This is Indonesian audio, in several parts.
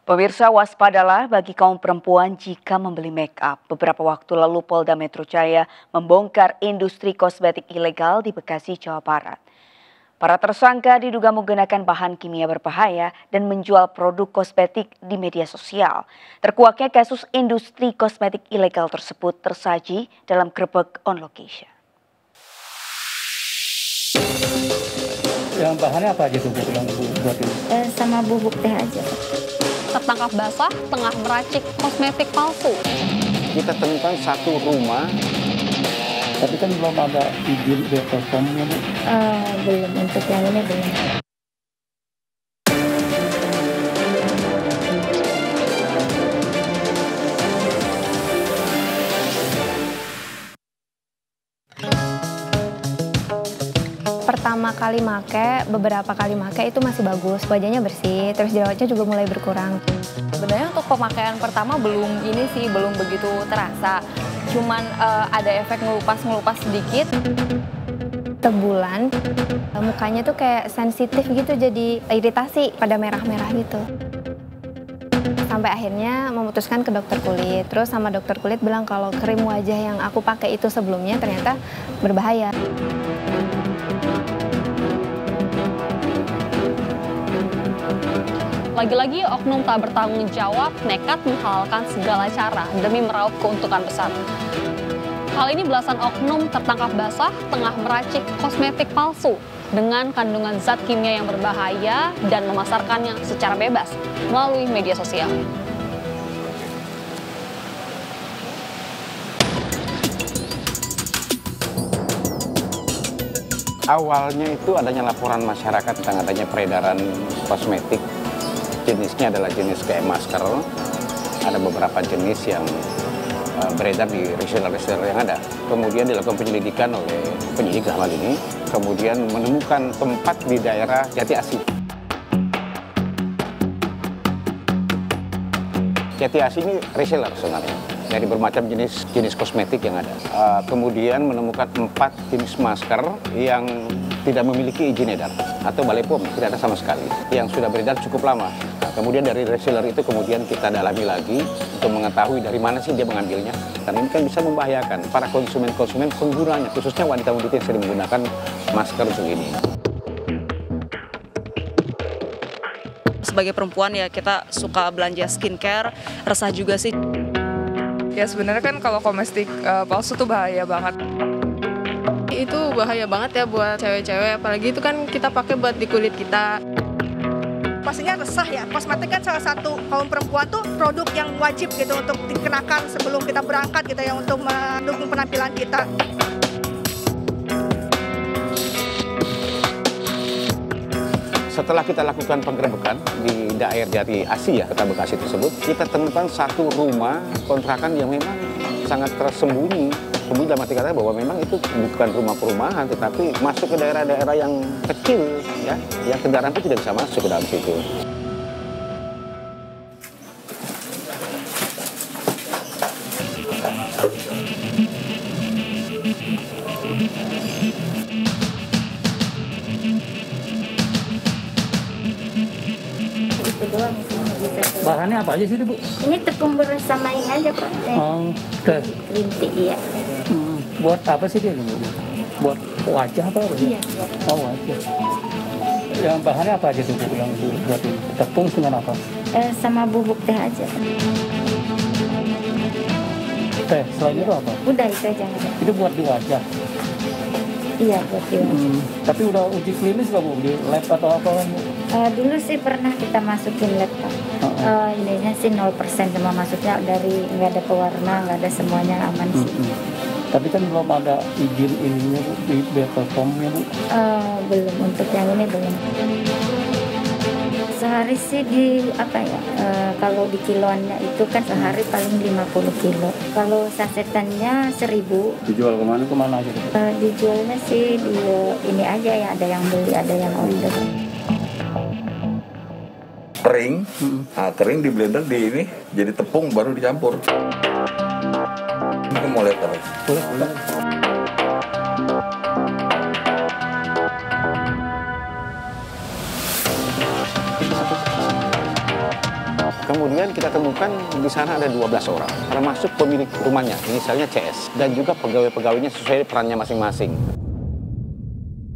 Pemirsa, waspadalah bagi kaum perempuan jika membeli make up. Beberapa waktu lalu Polda Metro Jaya membongkar industri kosmetik ilegal di Bekasi, Jawa Barat. Para tersangka diduga menggunakan bahan kimia berbahaya dan menjual produk kosmetik di media sosial. Terkuaknya kasus industri kosmetik ilegal tersebut tersaji dalam Grebek on Location. Yang bahannya apa aja tuh yang buat ini? Sama bubuk teh aja. Tertangkap basah tengah meracik kosmetik palsu. Kita temukan satu rumah. Tapi kan belum ada izin BPOM-nya, Bu. Belum, untuk yang ini belum. Pertama kali make, beberapa kali make itu masih bagus, wajahnya bersih, terus jerawatnya juga mulai berkurang. Sebenarnya untuk pemakaian pertama belum begitu terasa. Cuman ada efek ngelupas sedikit. Sebulan, mukanya tuh kayak sensitif gitu, jadi iritasi pada merah-merah gitu. Sampai akhirnya memutuskan ke dokter kulit. Terus sama dokter kulit bilang kalau krim wajah yang aku pakai itu sebelumnya ternyata berbahaya. Lagi-lagi oknum tak bertanggung jawab nekat menghalalkan segala cara demi meraup keuntungan besar. Hal ini belasan oknum tertangkap basah tengah meracik kosmetik palsu dengan kandungan zat kimia yang berbahaya dan memasarkannya secara bebas melalui media sosial. Awalnya itu adanya laporan masyarakat tentang adanya peredaran kosmetik. Jenisnya adalah jenis kayak masker. Ada beberapa jenis yang beredar di reseller-reseller yang ada. Kemudian dilakukan penyelidikan oleh penyidik dalam hal ini. Kemudian menemukan tempat di daerah Jati Asih. Jati Asih ini reseller sebenarnya. Dari bermacam jenis kosmetik yang ada. Kemudian menemukan 4 jenis masker yang tidak memiliki izin edar atau Balai POM, tidak ada sama sekali. Yang sudah beredar cukup lama. Nah, kemudian dari reseller itu kemudian kita dalami lagi untuk mengetahui dari mana sih dia mengambilnya. Karena ini kan bisa membahayakan para konsumen-konsumen penggunanya, khususnya wanita-wanita yang sering menggunakan masker begini. Sebagai perempuan ya kita suka belanja skincare, resah juga sih. Ya sebenarnya kan kalau kosmetik palsu tuh bahaya banget. Itu bahaya banget ya buat cewek-cewek, apalagi itu kan kita pakai buat di kulit kita. Pastinya resah ya, kosmetik kan salah satu kaum perempuan tuh produk yang wajib gitu untuk dikenakan sebelum kita berangkat gitu ya, untuk mendukung penampilan kita. Setelah kita lakukan penggerebekan di daerah Jati Asih, Kota Bekasi tersebut, kita temukan satu rumah kontrakan yang memang sangat tersembunyi. Sembunyi dalam arti kata bahwa memang itu bukan rumah perumahan, tetapi masuk ke daerah-daerah yang kecil, ya, yang kendaraan pun tidak bisa masuk ke dalam situ. Bahannya apa aja sih, Bu? Ini tepung beras sama ini aja, Pak. Teh. Green tea, iya. Buat apa sih dia? Buat wajah apa? Iya. Oh, wajah. Yang bahannya apa aja tuh, Bu, yang buat ini? Tepung dengan apa? Sama bubuk teh aja. Teh, selain itu apa? Udah itu aja. Itu buat di wajah? Iya, buat di wajah. Tapi udah uji klinis nggak, Bu? Di lab atau apa kan, Bu? Dulu sih pernah kita masukin lab, Pak. Ininya sih 0% semua, masuknya dari nggak ada pewarna, nggak ada, semuanya aman sih. Tapi kan belum ada izin ininya, Bu, di BPOM-nya, Bu? Belum, untuk yang ini belum. Sehari sih kalau di kiloannya itu kan sehari paling 50 kilo. Kalau sasetannya 1000. Dijual kemana aja? Dijualnya sih di ini aja ya, ada yang beli, ada yang order. Kering, kering di blender di ini jadi tepung baru dicampur. Ini mau lihat apa? Boleh. Kemudian kita temukan di sana ada 12 orang, termasuk pemilik rumahnya, inisialnya CS, dan juga pegawai-pegawainya sesuai perannya masing-masing.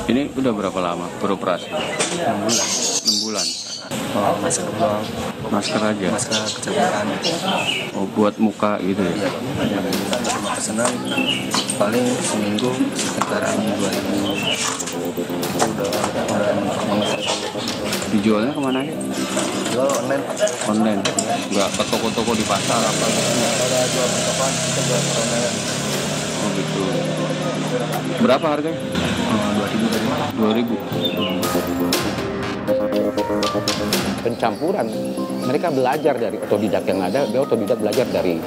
Ini udah berapa lama beroperasi? 6 bulan. Oh, masker doang. Masker aja? Masker kecantikan. Oh, buat muka gitu ya? Cuma pesanan paling seminggu sekitaran 2.000. Udah banget. Dijualnya kemana ya? Jual online. Online? Nggak ke toko-toko di pasar apa gitu? Ada jual pertokoan, kita jual online. Oh gitu. Berapa harganya? 2.000. Pencampuran, mereka belajar dari otodidak yang ada, dia otodidak belajar dari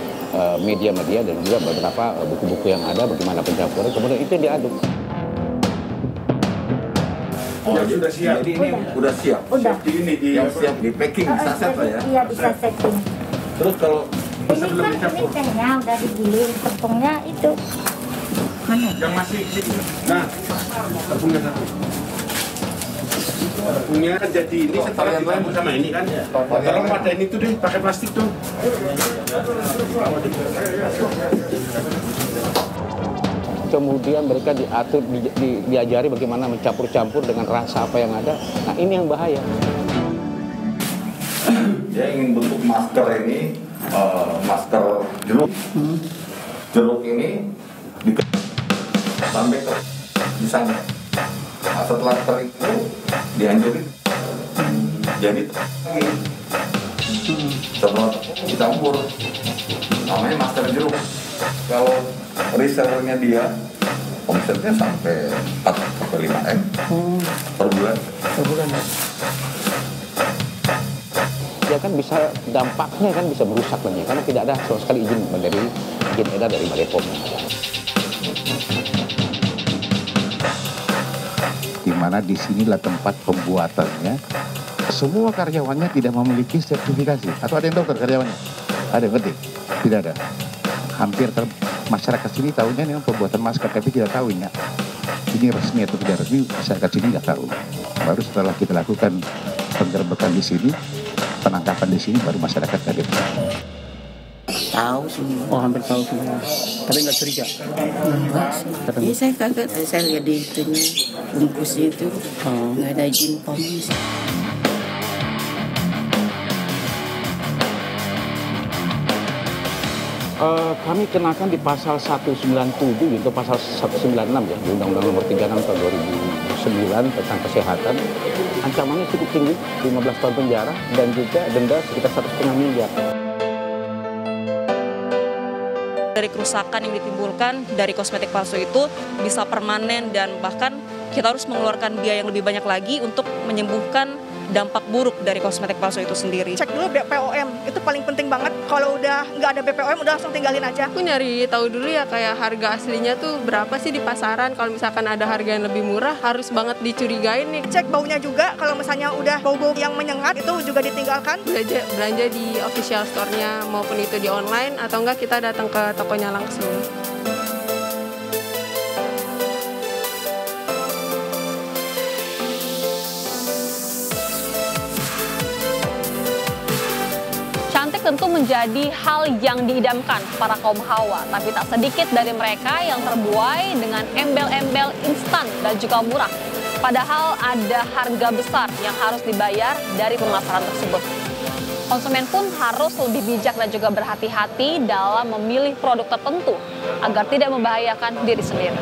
media-media dan juga beberapa buku-buku yang ada, bagaimana pencampuran, kemudian itu diaduk. Jadi udah siap. Jadi ini udah siap. Udah. Yang siap di packing, di saset lah ya. Iya, bisa setting. Terus kalau Ini kan ini tehnya udah digiling, tepungnya itu. Mana? yang masih nah, tepungnya satu. Tepungnya kan jadi ini setelah dicampur sama ini kan. Kalau ada ini tuh deh, pakai plastik tuh. Kemudian mereka diatur, diajari bagaimana mencampur-campur dengan rasa apa yang ada. Nah ini yang bahaya. Dia ingin bentuk masker ini, masker jeruk. Jeruk ini sampai ke di sana. Nah, setelah kering itu dihancurin, jadi setelah dicampur, namanya masker jeruk. Kalau resellernya dia omsetnya sampai 4-5 M per bulan. Ya kan bisa, dampaknya kan bisa merusak banyak karena tidak ada sama sekali izin edar dari Balai POM. Di mana di sinilah tempat pembuatannya. Semua karyawannya tidak memiliki sertifikasi. Atau ada yang dokter karyawannya? Ada, ngerti? Tidak ada. Hampir masyarakat sini tahunya ini pembuatan masker, tapi tidak tahu ini resmi atau tidak resmi, masyarakat sini nggak tahu. Baru setelah kita lakukan penggerbekan di sini, penangkapan di sini, baru masyarakat kaget. Tahu semua. Oh, hampir tahu semua. Tapi nggak curiga? Enggak sih. Iya, saya kaget. Saya lihat di itunya, bungkusnya itu nggak ada izin POM. Kami kenakan di pasal 197 itu pasal 196 ya, di Undang-Undang Nomor 36 tahun 2009 tentang kesehatan. Ancamannya cukup tinggi, 15 tahun penjara dan juga denda sekitar 1,5 miliar. Dari kerusakan yang ditimbulkan dari kosmetik palsu itu bisa permanen dan bahkan kita harus mengeluarkan biaya yang lebih banyak lagi untuk menyembuhkan dampak buruk dari kosmetik palsu itu sendiri. Cek dulu BPOM, itu paling penting banget. Kalau udah nggak ada BPOM, udah langsung tinggalin aja. Aku nyari tahu dulu ya kayak harga aslinya tuh berapa sih di pasaran. Kalau misalkan ada harga yang lebih murah, harus banget dicurigain nih. Cek baunya juga, kalau misalnya udah bau-bau yang menyengat, itu juga ditinggalkan. Belanja di official store-nya maupun itu di online, atau enggak kita datang ke tokonya langsung. Tentu menjadi hal yang diidamkan para kaum hawa, tapi tak sedikit dari mereka yang terbuai dengan embel-embel instan dan juga murah. Padahal ada harga besar yang harus dibayar dari pemasaran tersebut. Konsumen pun harus lebih bijak dan juga berhati-hati dalam memilih produk tertentu agar tidak membahayakan diri sendiri.